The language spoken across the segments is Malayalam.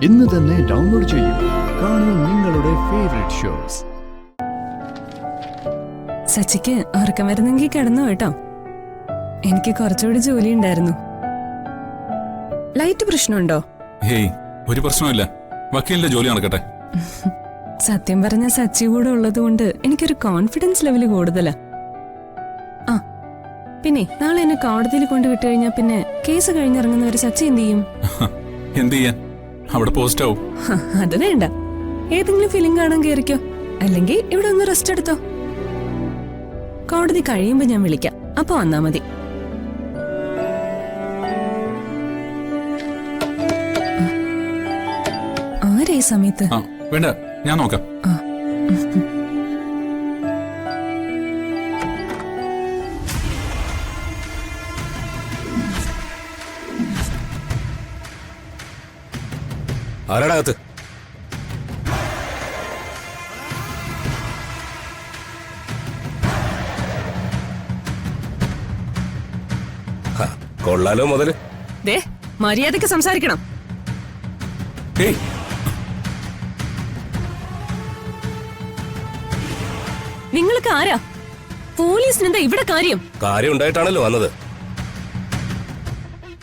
ഇന്ന് തന്നെ ഡൗൺലോഡ് ചെയ്യൂ. കാണൂ നിങ്ങളുടെ ഫേവറേറ്റ് ഷോസ്. സച്ചിക്ക് ഉറക്കം വരുന്നെങ്കിൽ കിടന്നു കേട്ടോ. എനിക്ക് കുറച്ചുകൂടി ജോലി ഉണ്ടായിരുന്നു. ലൈറ്റ് പ്രശ്നമുണ്ടോ? ഹേയ്, ഒരു പ്രശ്നമില്ല. വക്കീലിന്റെ ജോലി നടക്കട്ടെ. സത്യം പറഞ്ഞ സച്ചി കൂടെ ഉള്ളത് കൊണ്ട് എനിക്കൊരു കോൺഫിഡൻസ് ലെവല് കൂടുതലാ. ആ പിന്നെ നാളെ എന്നെ കോടതിയിൽ കൊണ്ടുവിട്ടു കഴിഞ്ഞാ പിന്നെ കേസ് കഴിഞ്ഞിറങ്ങുന്നവര് സച്ചി എന്ത് ചെയ്യും? എന്ത് ചെയ്യാൻ? അവിടെ പോസ്റ്റ് ആവും. അത് വേണ്ട, ഏതെങ്കിലും ഫിലിം കാണാൻ കയറിക്കോ, അല്ലെങ്കിൽ ഇവിടെ ഒന്ന് റെസ്റ്റ് എടുത്തോ. കോടതി കഴിയുമ്പോ ഞാൻ വിളിക്കാം, അപ്പൊ വന്നാ മതി. ആരാ ഈ സമയത്ത്? വേണ്ട, ഞാൻ നോക്കാം. ആരാടകത്ത്? കൊള്ളാലോ മുതല്. ദേ, മര്യാദക്ക് സംസാരിക്കണം. നിങ്ങൾക്ക് ആരാ? പോലീസിനെന്താ ഇവിടെ കാര്യം? കാര്യം ഉണ്ടായിട്ടാണല്ലോ വന്നത്.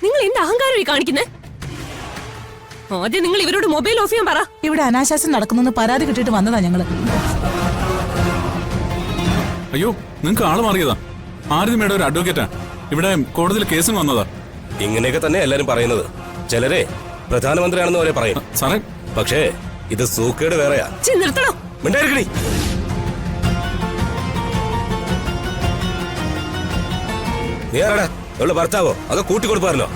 നിങ്ങൾ എന്ത് അഹങ്കാരമായി കാണിക്കുന്നേ? ആദ്യം നിങ്ങൾ ഇവരോട് മൊബൈൽ ഓഫ് ചെയ്യാൻ പറ. ഇവിടെ അനാശാസ്യം നടക്കുന്നെന്ന് പരാതി കിട്ടിയിട്ട് വന്നതാ ഞങ്ങള്. അയ്യോ, നിങ്ങൾക്ക് ആള് മാറിയതാ. ആരുമേടെ ഒരു അഡ്വക്കേറ്റാ. ഇവിടെ കോടതിയിൽ കേസിന് വന്നതാ. ഇങ്ങനെയൊക്കെ തന്നെ എല്ലാരും പറയുന്നത്. ചിലരെ പ്രധാനമന്ത്രിയാണെന്ന് വരെ പറയും. സാറേ, പക്ഷേ ഇത് സൂക്കേട് വേറെയാ. നിർത്തണോ? മിണ്ടായിരിക്കണി. നീ ആരാടാ? അവളുടെ ഭർത്താവോ അതോ കൂട്ടിക്കൊടുപ്പായിരുന്നോ?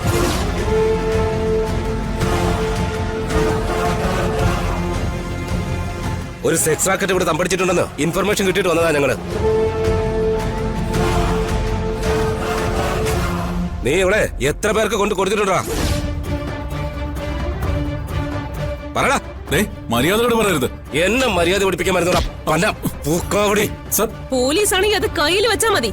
ഒരു സെക്സ് റാക്കറ്റ് ഇവിടെ തമ്പടിച്ചിട്ടുണ്ടെന്ന് ഇൻഫർമേഷൻ കിട്ടിയിട്ട് വന്നതാ ഞങ്ങള്. നീ ഇവിടെ എത്ര പേർക്ക് കൊണ്ട് കൊടുത്തിട്ടുണ്ടാ? പറടാ. മര്യാദയോട് പറയരുത്. എന്നെ മര്യാദ പഠിപ്പിക്കാൻ മരുന്നോടാ. പോലീസ് ആണെങ്കിൽ അത് കയ്യിൽ വെച്ചാ മതി.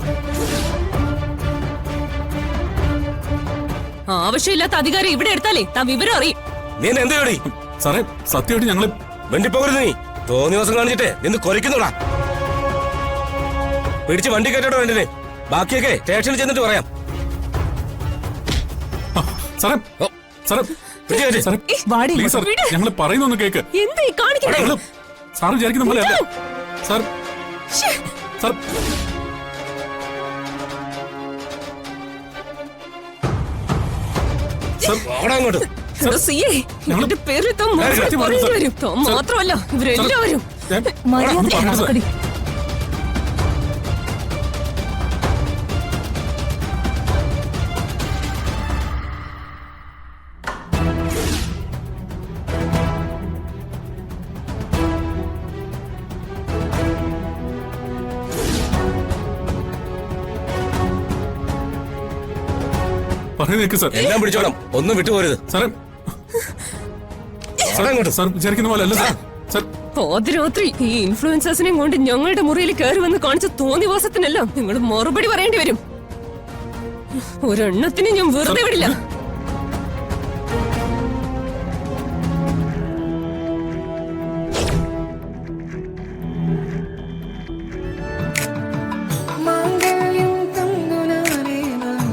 ആവശ്യമില്ലാത്ത അധികാരം ഇവിടെ എടുത്താലേ താ വിവരം അറിയും. നീ എന്താ സാറേ, സത്യമായിട്ട് ഞങ്ങള് വെണ്ടിപ്പോകരുത്. നീ തോന്നി ദിവസം കാണിച്ചിട്ട് നിന്ന് കൊരയ്ക്കുന്നോടാ. പിടിച്ച് വണ്ടി കയറ്റോടെ വേണ്ടേ? ബാക്കിയൊക്കെ സ്റ്റേഷനിൽ ചെന്നിട്ട് പറയാം. സാറേ, സാറേ, ഞങ്ങള് പറയുന്നൊന്ന് കേക്ക്. സാർ വിചാരിക്കുന്ന പോലെ അല്ല. സാർ, സാർ, മാത്രമല്ല ഇവരെല്ലാവരും എല്ലാം പിടിച്ചോണം, ഒന്നും വിട്ടുപോരുത്. സാറേ, സാർ വിചാരിക്കുന്ന പോലെ അല്ല സാർ. പാതിരാത്രി ഈ ഇൻഫ്ലുവൻസേഴ്സിനെയും കൊണ്ട് ഞങ്ങളുടെ മുറിയിൽ കയറി വന്ന് കാണിച്ച തോന്നിവാസത്തിനെല്ലാം നിങ്ങൾ മറുപടി പറയേണ്ടി വരും. ഒരെണ്ണത്തിന് ഞാൻ വെറുതെ വിടില്ല.